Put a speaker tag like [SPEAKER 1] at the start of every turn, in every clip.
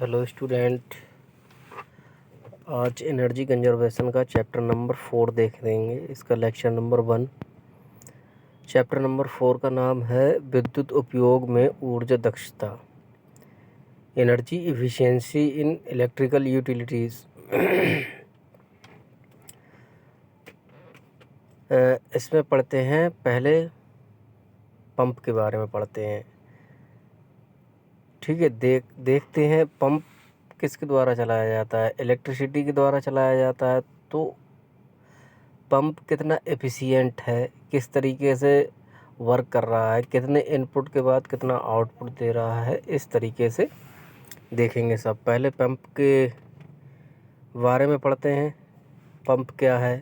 [SPEAKER 1] Hello student. आज energy conservation का chapter number 4 देख देंगे। इसका लेक्चर नंबर 1। चैप्टर नंबर 4 का नाम है विद्युत उपयोग में ऊर्जा दक्षता, energy efficiency in electrical utilities. इसमें पढ़ते हैं, पहले पंप के बारे में पढ़ते हैं। ठीक है, देखते हैं पंप किसके द्वारा चलाया जाता है। इलेक्ट्रिसिटी के द्वारा चलाया जाता है। तो पंप कितना एफिशिएंट है, किस तरीके से वर्क कर रहा है, कितने इनपुट के बाद कितना आउटपुट दे रहा है, इस तरीके से देखेंगे सब। पहले पंप के बारे में पढ़ते हैं। पंप क्या है,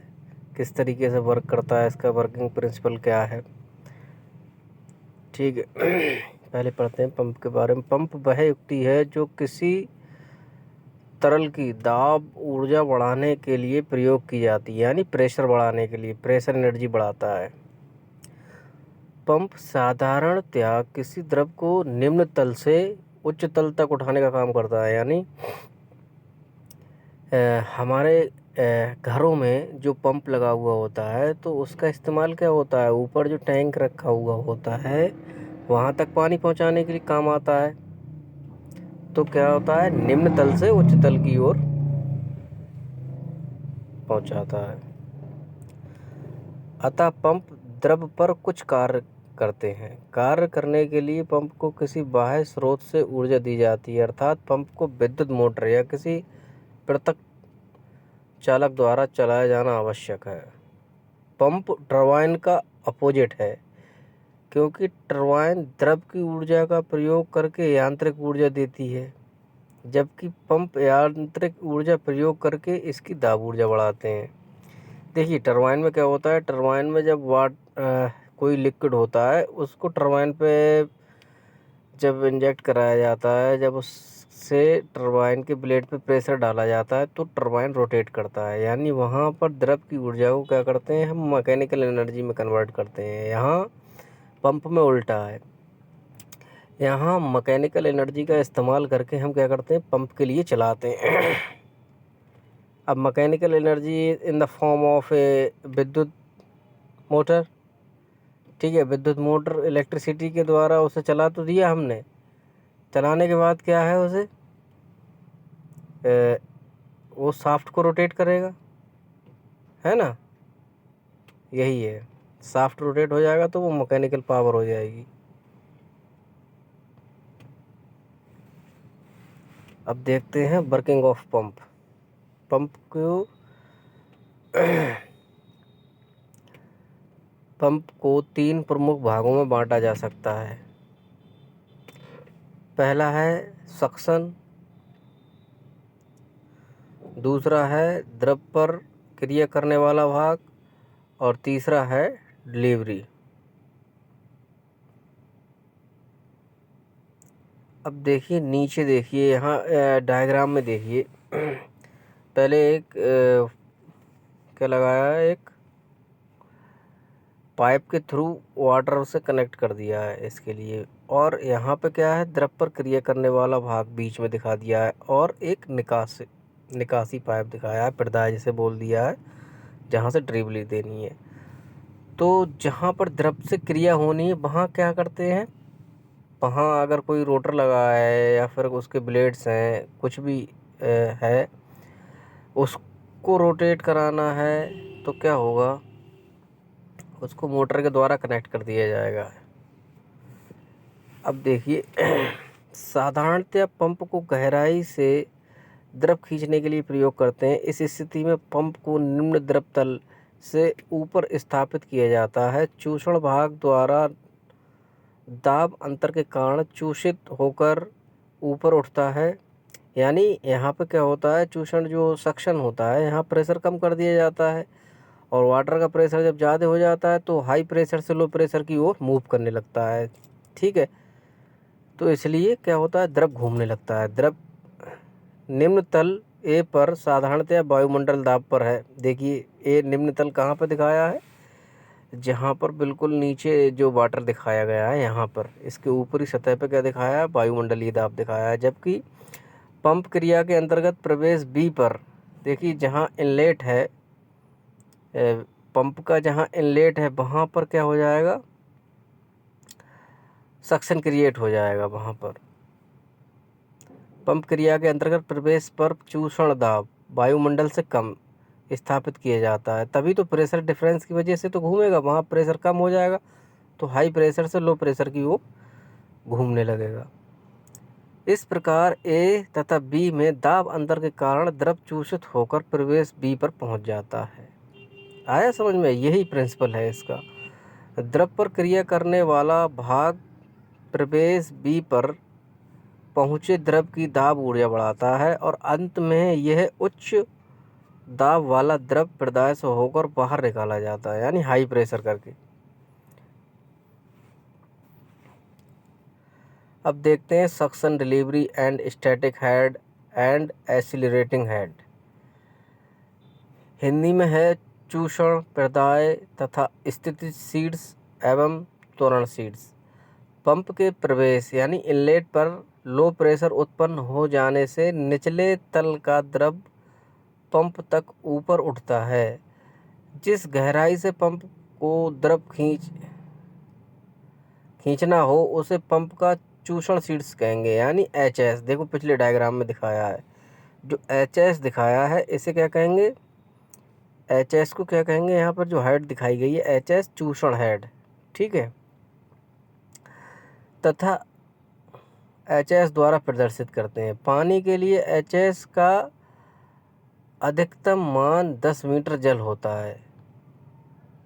[SPEAKER 1] किस तरीके से वर्क करता है, इसका वर्किंग प्रिंसिपल क्या है। ठीक है, पहले पढ़ते हैं पंप के बारे में। पंप वह युक्ति है जो किसी तरल की दाब ऊर्जा बढ़ाने के लिए प्रयोग की जाती है, यानी प्रेशर बढ़ाने के लिए, प्रेशर एनर्जी बढ़ाता है। पंप साधारणतया किसी द्रव को निम्न तल से उच्च तल तक उठाने का काम करता है। यानी हमारे घरों में जो पंप लगा हुआ होता है तो उसका इस्तेमाल क्या होता है, ऊपर जो टैंक रखा हुआ होता है वहाँ तक पानी पहुँचाने के लिए काम आता है। तो क्या होता है, निम्न तल से उच्च तल की ओर पहुँचाता है। अतः पंप द्रव पर कुछ कार्य करते हैं। कार्य करने के लिए पंप को किसी बाह्य स्रोत से ऊर्जा दी जाती है, अर्थात पंप को विद्युत मोटर या किसी पृथक चालक द्वारा चलाया जाना आवश्यक है। पंप टरबाइन का अपोजिट है, क्योंकि टरबाइन द्रव की ऊर्जा का प्रयोग करके यांत्रिक ऊर्जा देती है, जबकि पंप यांत्रिक ऊर्जा प्रयोग करके इसकी दाब ऊर्जा बढ़ाते हैं। देखिए टरबाइन में क्या होता है, टरबाइन में जब कोई लिक्विड होता है उसको टरबाइन पे जब इंजेक्ट कराया जाता है, जब उससे टरबाइन के ब्लेड पे प्रेशर डाला जाता है तो टरबाइन रोटेट करता है। यानी वहाँ पर द्रव की ऊर्जा को क्या करते हैं, हम मैकेनिकल एनर्जी में कन्वर्ट करते हैं। यहाँ पंप में उल्टा है, यहाँ मैकेनिकल एनर्जी का इस्तेमाल करके हम क्या करते हैं, पंप के लिए चलाते हैं। अब mechanical energy in the form of a विद्युत मोटर। ठीक है, विद्युत मोटर इलेक्ट्रिसिटी के द्वारा उसे चला तो दिया हमने, चलाने के बाद क्या है, उसे वो शाफ्ट को रोटेट करेगा, है ना। यही है, शाफ्ट रोटेट हो जाएगा तो वो मैकेनिकल पावर हो जाएगी। अब देखते हैं वर्किंग ऑफ पंप। पंप को 3 प्रमुख भागों में बांटा जा सकता है। पहला है सक्शन, दूसरा है द्रव पर क्रिया करने वाला भाग, और तीसरा है डिलीवरी। अब देखिए नीचे, देखिए यहाँ डायग्राम में देखिए। पहले एक क्या लगाया है, एक पाइप के थ्रू वाटर से कनेक्ट कर दिया है इसके लिए, और यहाँ पे क्या है, द्रव पर क्रिया करने वाला भाग बीच में दिखा दिया है, और एक निकासी पाइप दिखाया है, प्रदाय जिसे बोल दिया है, जहाँ से डिलीवरी देनी है। तो जहाँ पर द्रव से क्रिया होनी है वहाँ क्या करते हैं, वहाँ अगर कोई रोटर लगा है या फिर उसके ब्लेड्स हैं, कुछ भी है, उसको रोटेट कराना है तो क्या होगा, उसको मोटर के द्वारा कनेक्ट कर दिया जाएगा। अब देखिए साधारणतः पंप को गहराई से द्रव खींचने के लिए प्रयोग करते हैं। इस स्थिति में पंप को निम्न द्रव तल से ऊपर स्थापित किया जाता है। चूषण भाग द्वारा दाब अंतर के कारण चूषित होकर ऊपर उठता है। यानी यहाँ पे क्या होता है, चूषण जो सक्शन होता है, यहाँ प्रेशर कम कर दिया जाता है, और वाटर का प्रेशर जब ज़्यादा हो जाता है तो हाई प्रेशर से लो प्रेशर की ओर मूव करने लगता है। ठीक है, तो इसलिए क्या होता है, द्रव घूमने लगता है। द्रव निम्न तल ए पर साधारणतया वायुमंडल दाब पर है। देखिए ए निम्न तल कहाँ पर दिखाया है, जहाँ पर बिल्कुल नीचे जो वाटर दिखाया गया है, यहाँ पर इसके ऊपरी सतह पर क्या दिखाया है, वायुमंडलीय दाब दिखाया है। जबकि पंप क्रिया के अंतर्गत प्रवेश बी पर, देखिए जहाँ इनलेट है, पंप का जहाँ इनलेट है वहाँ पर क्या हो जाएगा, सक्शन क्रिएट हो जाएगा वहाँ पर। पंप क्रिया के अंतर्गत प्रवेश पर चूषण दाब वायुमंडल से कम स्थापित किया जाता है, तभी तो प्रेशर डिफरेंस की वजह से तो घूमेगा, वहाँ प्रेशर कम हो जाएगा तो हाई प्रेशर से लो प्रेशर की ओर घूमने लगेगा। इस प्रकार ए तथा बी में दाब अंतर के कारण द्रव चूषित होकर प्रवेश बी पर पहुंच जाता है। आया समझ में? यही प्रिंसिपल है इसका। द्रव पर क्रिया करने वाला भाग प्रवेश बी पर पहुँचे द्रव की दाब ऊर्जा बढ़ाता है और अंत में यह उच्च दाब वाला द्रव प्रदाय से होकर बाहर निकाला जाता है, यानी हाई प्रेशर करके। अब देखते हैं suction delivery and static head and accelerating head. Hindi में है चूषण, प्रदाय तथा स्थिति सीड्स एवं त्वरण सीड्स। पंप के प्रवेश यानी इनलेट पर लो प्रेशर उत्पन्न हो जाने से निचले तल का द्रव पंप तक ऊपर उठता है। जिस गहराई से पंप को द्रव खींचना हो उसे पंप का चूषण सीड्स कहेंगे, यानी एचएस। देखो पिछले डायग्राम में दिखाया है, जो एचएस दिखाया है इसे क्या कहेंगे, एचएस को क्या कहेंगे, यहाँ पर जो हेड दिखाई गई है एचएस चूषण हेड, ठीक है, तथा एचएस द्वारा प्रदर्शित करते हैं। पानी के लिए एचएस का अधिकतम मान 10 मीटर जल होता है,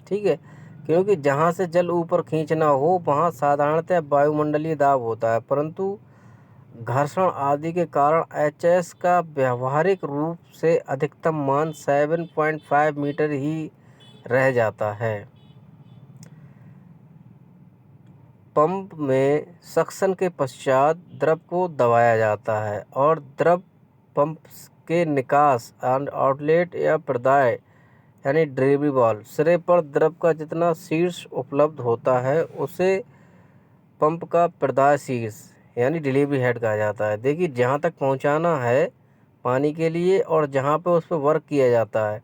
[SPEAKER 1] ठीक है, क्योंकि जहाँ से जल ऊपर खींचना हो वहाँ साधारणतः वायुमंडलीय दाब होता है, परंतु घर्षण आदि के कारण एचएस का व्यावहारिक रूप से अधिकतम मान 7.5 मीटर ही रह जाता है। पंप में सक्शन के पश्चात द्रव को दबाया जाता है और द्रव पंप के निकास आउटलेट या प्रदाय यानी डिलीवरी वाल्व सिरे पर द्रव का जितना शीर्ष उपलब्ध होता है उसे पंप का प्रदाय शीर्ष यानी डिलीवरी हेड कहा जाता है। देखिए जहाँ तक पहुँचाना है पानी के लिए और जहाँ पे उस पर वर्क किया जाता है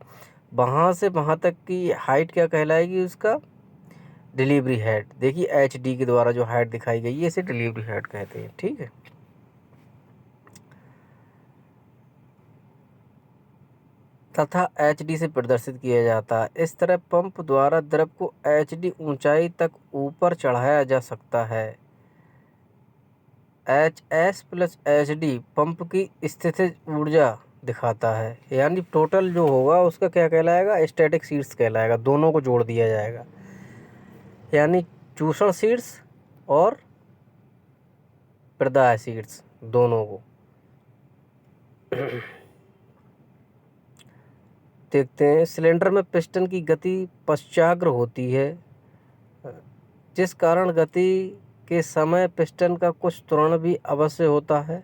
[SPEAKER 1] वहाँ से वहाँ तक की हाइट क्या कहलाएगी, उसका डिलीवरी हेड। देखिए एचडी के द्वारा जो हाइट दिखाई गई है इसे डिलीवरी हेड कहते हैं, ठीक है। तथा एचडी से प्रदर्शित किया जाता है। इस तरह पंप द्वारा द्रव को एचडी ऊंचाई तक ऊपर चढ़ाया जा सकता है। H S plus H D pump की स्थितिज ऊर्जा दिखाता है, यानी टोटल जो होगा उसका क्या कहलाएगा, स्टैटिक शीर्ष कहलाएगा। दोनों को जोड़ दिया जाएगा, यानी चूषण शीर्ष और प्रदाय शीर्ष दोनों को। देखते हैं सिलेंडर में पिस्टन की गति पश्चाग्र होती है, जिस कारण गति के समय पिस्टन का कुछ त्वरण भी अवश्य होता है।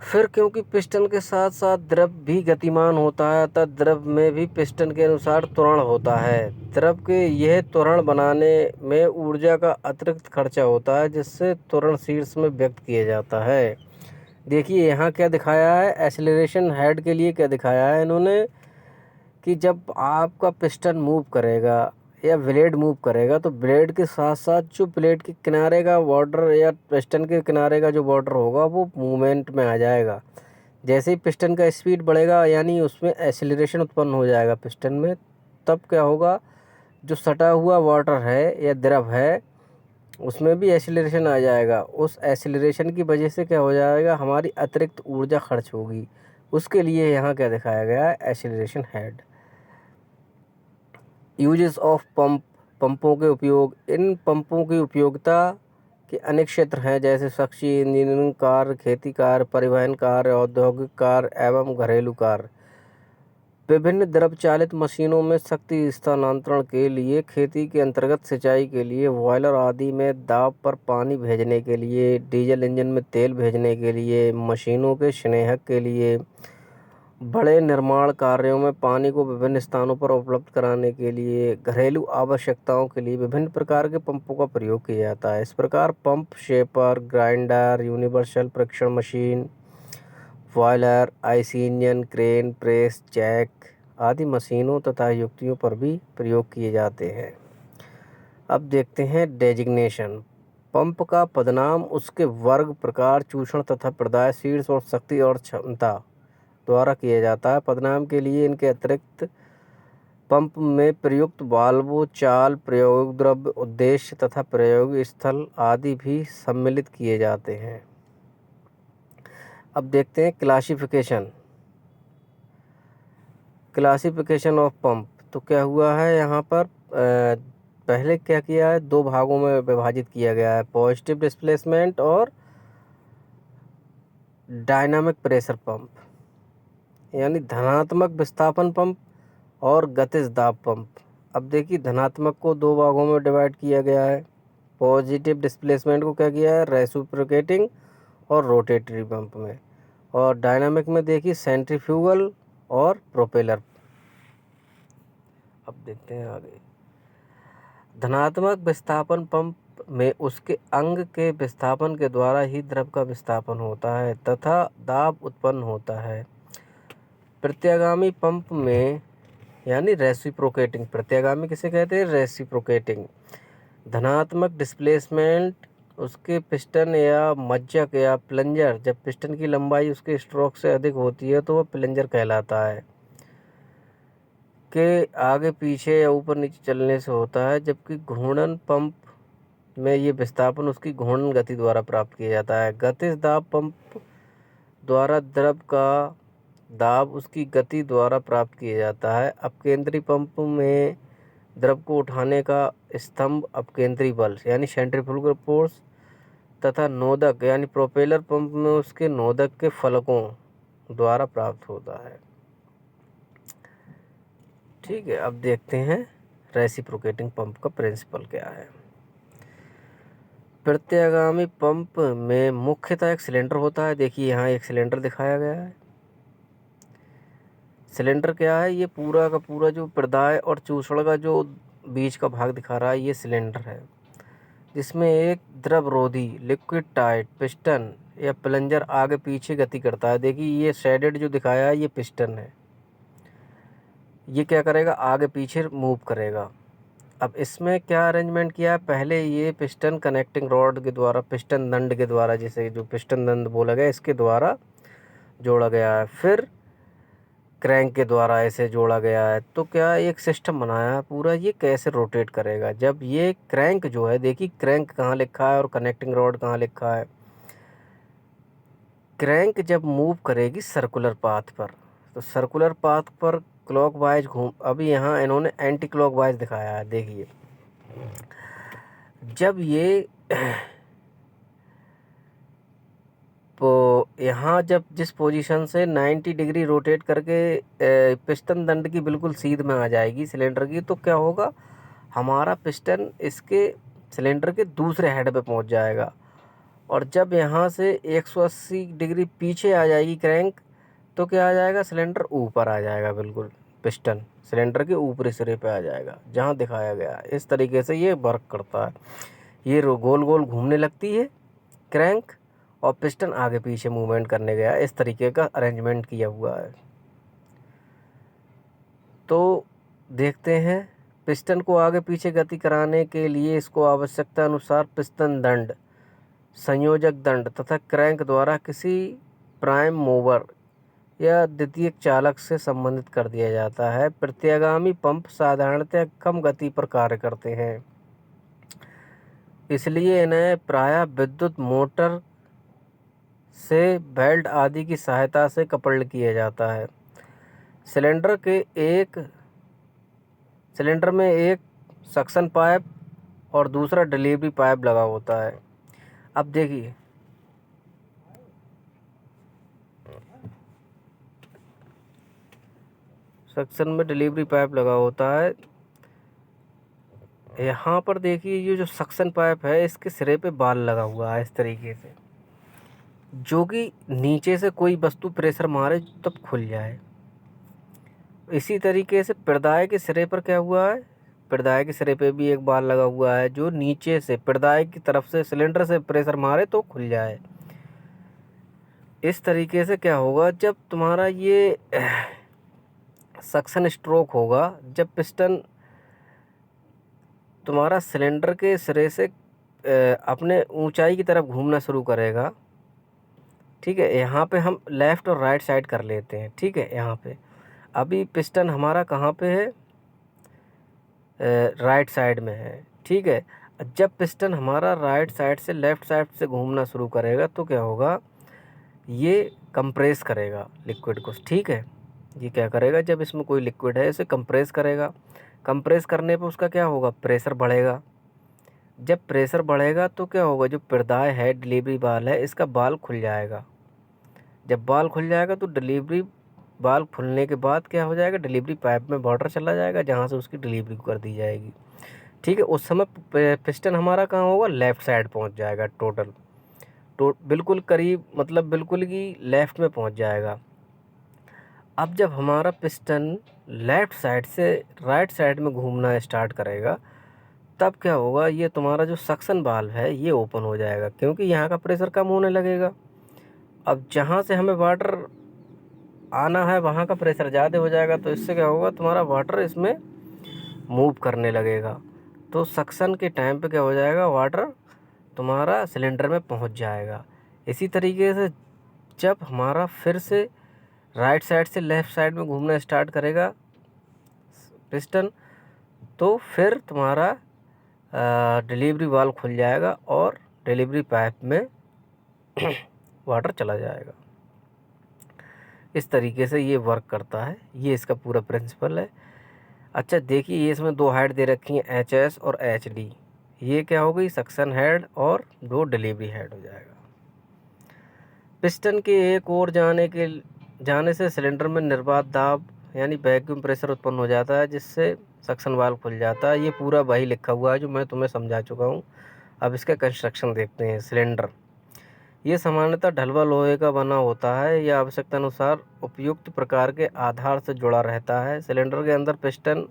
[SPEAKER 1] फिर क्योंकि पिस्टन के साथ साथ द्रव भी गतिमान होता है अतः द्रव में भी पिस्टन के अनुसार त्वरण होता है। द्रव के यह त्वरण बनाने में ऊर्जा का अतिरिक्त खर्चा होता है जिससे त्वरण शीर्ष में व्यक्त किया जाता है। देखिए यहाँ क्या दिखाया है, एक्सेलरेशन हेड के लिए क्या दिखाया है इन्होंने कि जब आपका पिस्टन मूव करेगा या ब्लेड मूव करेगा तो ब्लेड के साथ साथ जो ब्लेड के किनारे का बॉर्डर या पिस्टन के किनारे का जो बॉर्डर होगा वो मूवमेंट में आ जाएगा। जैसे ही पिस्टन का स्पीड बढ़ेगा यानी उसमें एक्सेलरेशन उत्पन्न हो जाएगा पिस्टन में, तब क्या होगा, जो सटा हुआ वाटर है या द्रव है उसमें भी एक्सेलरेशन आ जाएगा। उस एक्सेलरेशन की वजह से क्या हो जाएगा, हमारी अतिरिक्त ऊर्जा खर्च होगी। उसके लिए यहाँ क्या दिखाया गया है, acceleration head. Uses of pump, पंपों के उपयोग। इन पंपों की उपयोगिता के अनेक क्षेत्र हैं जैसे शक्ति इंजीनियरिंग कार्य, खेती कार्य, परिवहन कार्य, औद्योगिक कार्य एवं घरेलू कार्य। विभिन्न द्रव चालित मशीनों में शक्ति स्थानांतरण के लिए, खेती के अंतर्गत सिंचाई के लिए, बॉयलर आदि में दाब पर पानी भेजने के लिए, डीजल इंजन में तेल भेजने के लिए, मशीनों के स्नेहक के लिए, बड़े निर्माण कार्यों में पानी को विभिन्न स्थानों पर उपलब्ध कराने के लिए घरेलू आवश्यकताओं के लिए विभिन्न प्रकार के पंपों का प्रयोग किया जाता है। इस प्रकार पंप, शेपर, ग्राइंडर, यूनिवर्सल परीक्षण machine, boiler, IC engine, crane, press, jack आदि मशीनों तथा युक्तियों पर भी प्रयोग किए जाते हैं। अब देखते हैं डेजिग्नेशन। पंप का पदनाम उसके वर्ग, प्रकार, चूषण तथा प्रदाय, शीर्ष और शक्ति और क्षमता द्वारा किया जाता है। पदनाम के लिए इनके अतिरिक्त पंप में प्रयुक्त वाल्वों, चाल, प्रयोग द्रव्य, उद्देश्य तथा प्रयोग स्थल आदि भी सम्मिलित किए जाते हैं। अब देखते हैं क्लासिफिकेशन ऑफ पंप। तो क्या हुआ है यहाँ पर, पहले क्या किया है, दो भागों में विभाजित किया गया है, पॉजिटिव डिस्प्लेसमेंट और डायनामिक प्रेशर पंप, यानी धनात्मक विस्थापन पंप और गतिज दाब पंप। अब देखिए, धनात्मक को दो भागों में डिवाइड किया गया है। पॉजिटिव डिस्प्लेसमेंट को क्या किया है, रेसिप्रोकेटिंग और रोटेटरी पंप में, और डायनामिक में देखिए सेंट्रीफ्यूगल और प्रोपेलर। अब देखते हैं आगे। धनात्मक विस्थापन पंप में उसके अंग के विस्थापन के द्वारा ही द्रव का विस्थापन होता है तथा दाब उत्पन्न होता है। प्रत्यागामी पंप में, यानी रेसिप्रोकेटिंग, प्रत्यागामी किसे कहते हैं, रेसिप्रोकेटिंग। धनात्मक डिस्प्लेसमेंट उसके पिस्टन या मज्जक या प्लंजर, जब पिस्टन की लंबाई उसके स्ट्रोक से अधिक होती है तो वह प्लंजर कहलाता है, के आगे पीछे या ऊपर नीचे चलने से होता है। जबकि घूर्णन पंप में ये विस्थापन उसकी घूर्णन गति द्वारा प्राप्त किया जाता है। गतिज दाब पंप द्वारा द्रव का दाब उसकी गति द्वारा प्राप्त किया जाता है। अपकेंद्री पंप में द्रव को उठाने का स्तंभ अपकेंद्री बल, यानी सेंट्रीफ्यूगल फोर्स, तथा नोदक यानी प्रोपेलर पंप में उसके नोदक के फलकों द्वारा प्राप्त होता है। ठीक है, अब देखते हैं रेसिप्रोकेटिंग पंप का प्रिंसिपल क्या है। प्रत्यागामी पंप में मुख्यतः एक सिलेंडर होता है। देखिए यहाँ एक सिलेंडर दिखाया गया है। सिलेंडर क्या है, ये पूरा का पूरा जो प्रदाय और चूषण का जो बीच का भाग दिखा रहा है, ये सिलेंडर है, जिसमें एक द्रवरोधी लिक्विड टाइट पिस्टन या प्लंजर आगे पीछे गति करता है। देखिए ये शेडेड जो दिखाया है, ये पिस्टन है, ये क्या करेगा, आगे पीछे मूव करेगा। अब इसमें क्या अरेंजमेंट किया है, पहले ये पिस्टन कनेक्टिंग रॉड के द्वारा, पिस्टन दंड के द्वारा, जिसे जो पिस्टन दंड बोला गया, इसके द्वारा जोड़ा गया है। फिर क्रैंक के द्वारा इसे जोड़ा गया है। तो क्या एक सिस्टम बनाया है पूरा, ये कैसे रोटेट करेगा। जब ये क्रैंक जो है, देखिए क्रैंक कहाँ लिखा है और कनेक्टिंग रॉड कहाँ लिखा है। क्रैंक जब मूव करेगी सर्कुलर पाथ पर, तो सर्कुलर पाथ पर क्लॉकवाइज घूम, अभी यहाँ इन्होंने एंटी क्लॉकवाइज दिखाया है। देखिए जब ये तो यहाँ जब जिस पोजीशन से 90 डिग्री रोटेट करके पिस्टन दंड की बिल्कुल सीध में आ जाएगी सिलेंडर की, तो क्या होगा, हमारा पिस्टन इसके सिलेंडर के दूसरे हेड पे पहुँच जाएगा। और जब यहाँ से 180 डिग्री पीछे आ जाएगी क्रैंक, तो क्या आ जाएगा, सिलेंडर ऊपर आ जाएगा, बिल्कुल पिस्टन सिलेंडर के ऊपरी सिरे पे आ जाएगा, जहाँ दिखाया गया है। इस तरीके से ये वर्क करता है। ये गोल गोल घूमने लगती है क्रैंक, और पिस्टन आगे पीछे मूवमेंट करने गया। इस तरीके का अरेंजमेंट किया हुआ है। तो देखते हैं, पिस्टन को आगे पीछे गति कराने के लिए इसको आवश्यकता अनुसार पिस्टन दंड, संयोजक दंड तथा क्रैंक द्वारा किसी प्राइम मूवर या द्वितीयक चालक से संबंधित कर दिया जाता है। प्रत्यागामी पंप साधारणतः कम गति पर कार्य करते हैं, इसलिए इन्हें प्रायः विद्युत मोटर से बेल्ट आदि की सहायता से कपल्ड किया जाता है। सिलेंडर में एक सक्शन पाइप और दूसरा डिलीवरी पाइप लगा होता है। अब देखिए सक्शन में डिलीवरी पाइप लगा होता है। यहाँ पर देखिए ये जो सक्शन पाइप है, इसके सिरे पे बाल लगा हुआ है इस तरीके से, जो कि नीचे से कोई वस्तु प्रेशर मारे तब खुल जाए। इसी तरीके से पिड़दाय के सिरे पर क्या हुआ है, पिड़दाय के सिरे पे भी एक बाल लगा हुआ है जो नीचे से पिड़दाय की तरफ से सिलेंडर से प्रेशर मारे तो खुल जाए। इस तरीके से क्या होगा, जब तुम्हारा ये सक्शन स्ट्रोक होगा, जब पिस्टन तुम्हारा सिलेंडर के सिरे से अपने ऊंचाई की तरफ घूमना शुरू करेगा। ठीक है, यहाँ पे हम लेफ़्ट और राइट साइड कर लेते हैं। ठीक है, यहाँ पे अभी पिस्टन हमारा कहाँ पे है, राइट साइड में है। ठीक है, जब पिस्टन हमारा राइट साइड से लेफ़्ट साइड से घूमना शुरू करेगा तो क्या होगा, ये कंप्रेस करेगा लिक्विड को। ठीक है, ये क्या करेगा, जब इसमें कोई लिक्विड है इसे कंप्रेस करेगा। कंप्रेस करने पे उसका क्या होगा, प्रेशर बढ़ेगा। जब प्रेशर बढ़ेगा तो क्या होगा, जो पिड़दाय है, डिलीवरी बाल है, इसका बाल खुल जाएगा। जब बाल खुल जाएगा तो डिलीवरी बाल खुलने के बाद क्या हो जाएगा, डिलीवरी पाइप में वाटर चला जाएगा जहाँ से उसकी डिलीवरी कर दी जाएगी। ठीक है, उस समय पिस्टन हमारा कहाँ होगा, लेफ़्ट साइड पहुँच जाएगा टोटल, तो बिल्कुल करीब, मतलब बिल्कुल ही लेफ़्ट में पहुँच जाएगा। अब जब हमारा पिस्टन लेफ़्ट साइड से राइट साइड में घूमना स्टार्ट करेगा तब क्या होगा, ये तुम्हारा जो सक्शन वाल्व है ये ओपन हो जाएगा क्योंकि यहाँ का प्रेशर कम होने लगेगा। अब जहाँ से हमें वाटर आना है वहाँ का प्रेशर ज़्यादा हो जाएगा, तो इससे क्या होगा, तुम्हारा वाटर इसमें मूव करने लगेगा। तो सक्शन के टाइम पे क्या हो जाएगा, वाटर तुम्हारा सिलेंडर में पहुँच जाएगा। इसी तरीके से जब हमारा फिर से राइट साइड से लेफ़्ट साइड में घूमना स्टार्ट करेगा पिस्टन, तो फिर तुम्हारा डिलीवरी वाल्व खुल जाएगा और डिलीवरी पाइप में वाटर चला जाएगा। इस तरीके से ये वर्क करता है, ये इसका पूरा प्रिंसिपल है। अच्छा देखिए, ये इसमें दो हेड दे रखी हैं, HS और HD। ये क्या हो गई, सक्शन हेड और दो डिलीवरी हेड हो जाएगा। पिस्टन के एक ओर जाने से सिलेंडर में निर्बाध दाब यानी वैक्यूम प्रेशर उत्पन्न हो जाता है जिससे सक्शन वाल्व खुल जाता है। ये पूरा वही लिखा हुआ है जो मैं तुम्हें समझा चुका हूँ। अब इसका कंस्ट्रक्शन देखते हैं। सिलेंडर ये सामान्यतः ढलवा लोहे का बना होता है। यह आवश्यकता अनुसार उपयुक्त प्रकार के आधार से जुड़ा रहता है। सिलेंडर के अंदर पिस्टन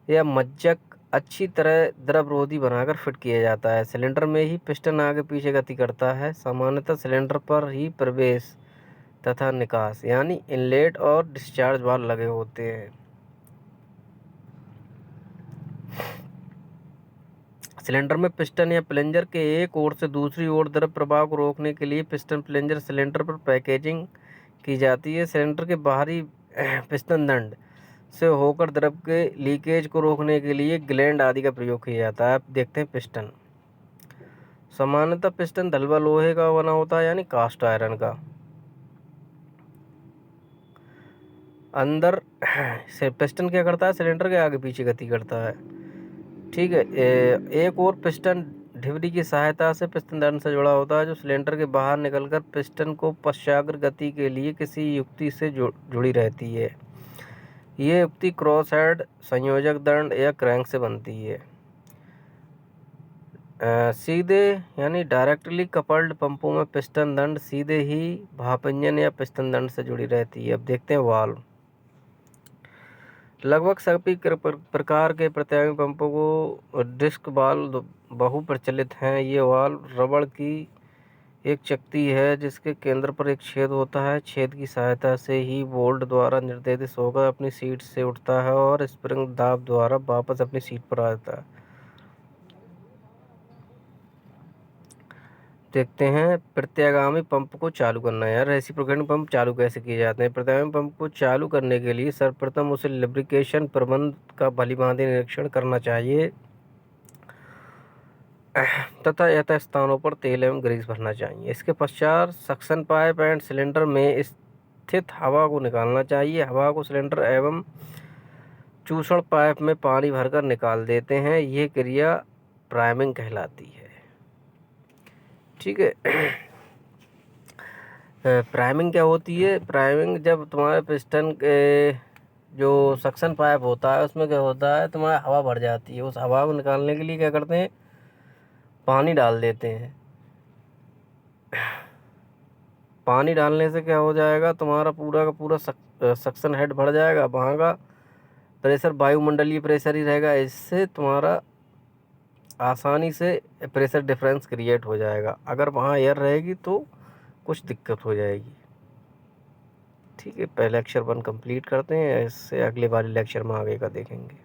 [SPEAKER 1] या मज्जक अच्छी तरह द्रवरोधी बनाकर फिट किया जाता है। सिलेंडर में ही पिस्टन आगे पीछे गति करता है। सामान्यतः सिलेंडर पर ही प्रवेश तथा निकास यानी इनलेट और डिस्चार्ज वाल्व लगे होते हैं। सिलेंडर में पिस्टन या प्लंजर के एक ओर से दूसरी ओर द्रव प्रवाह को रोकने के लिए पिस्टन प्लंजर सिलेंडर पर पैकेजिंग की जाती है। सिलेंडर के बाहरी पिस्टन दंड से होकर द्रव के लीकेज को रोकने के लिए ग्लैंड आदि का प्रयोग किया जाता है। आप देखते हैं पिस्टन, सामान्यतः पिस्टन ढलवा लोहे का बना होता है यानी कास्ट आयरन का। अंदर से पिस्टन क्या करता है, सिलेंडर के आगे पीछे गति करता है। ठीक है, एक और पिस्टन ढिबरी की सहायता से पिस्टन दंड से जुड़ा होता है जो सिलेंडर के बाहर निकलकर पिस्टन को पश्चाग्र गति के लिए किसी युक्ति से जुड़ी रहती है। ये युक्ति क्रॉस हेड, संयोजक दंड या क्रैंक से बनती है। सीधे यानी डायरेक्टली कपल्ड पंपों में पिस्टन दंड सीधे ही भाप इंजन या पिस्टन दंड से जुड़ी रहती है। अब देखते हैं वाल्व। लगभग सभी प्रकार के प्रत्यावर्ती पंपों को डिस्क वाल्व बहु प्रचलित हैं। ये वाल्व रबड़ की एक चकती है जिसके केंद्र पर एक छेद होता है। छेद की सहायता से ही बोल्ट द्वारा निर्देशित होकर अपनी सीट से उठता है और स्प्रिंग दाब द्वारा वापस अपनी सीट पर आ जाता है। देखते हैं प्रत्यागामी पंप को चालू करना है। यार रेसिप्रोकेटिंग पंप चालू कैसे किए जाते हैं। प्रत्यागामी पंप को चालू करने के लिए सर्वप्रथम उसे लुब्रिकेशन प्रबंध का भलीभांति निरीक्षण करना चाहिए तथा यथा स्थानों पर तेल एवं ग्रीस भरना चाहिए। इसके पश्चात सक्शन पाइप एंड सिलेंडर में स्थित हवा को निकालना चाहिए। हवा को सिलेंडर एवं चूषण पाइप में पानी भरकर निकाल देते हैं। यह क्रिया प्राइमिंग कहलाती है। ठीक है, प्राइमिंग क्या होती है। प्राइमिंग जब तुम्हारे पिस्टन के जो सक्शन पाइप होता है उसमें क्या होता है, तुम्हारा हवा भर जाती है। उस हवा को निकालने के लिए क्या करते हैं, पानी डाल देते हैं। पानी डालने से क्या हो जाएगा, तुम्हारा पूरा का पूरा सक्शन हेड बढ़ जाएगा, वहाँ का प्रेशर वायुमंडलीय प्रेशर ही रहेगा। इससे तुम्हारा आसानी से प्रेशर डिफरेंस क्रिएट हो जाएगा। अगर वहाँ एयर रहेगी तो कुछ दिक्कत हो जाएगी। ठीक है, पहले लेक्चर 1 कंप्लीट करते हैं, इससे अगले वाले लेक्चर में आगे का देखेंगे।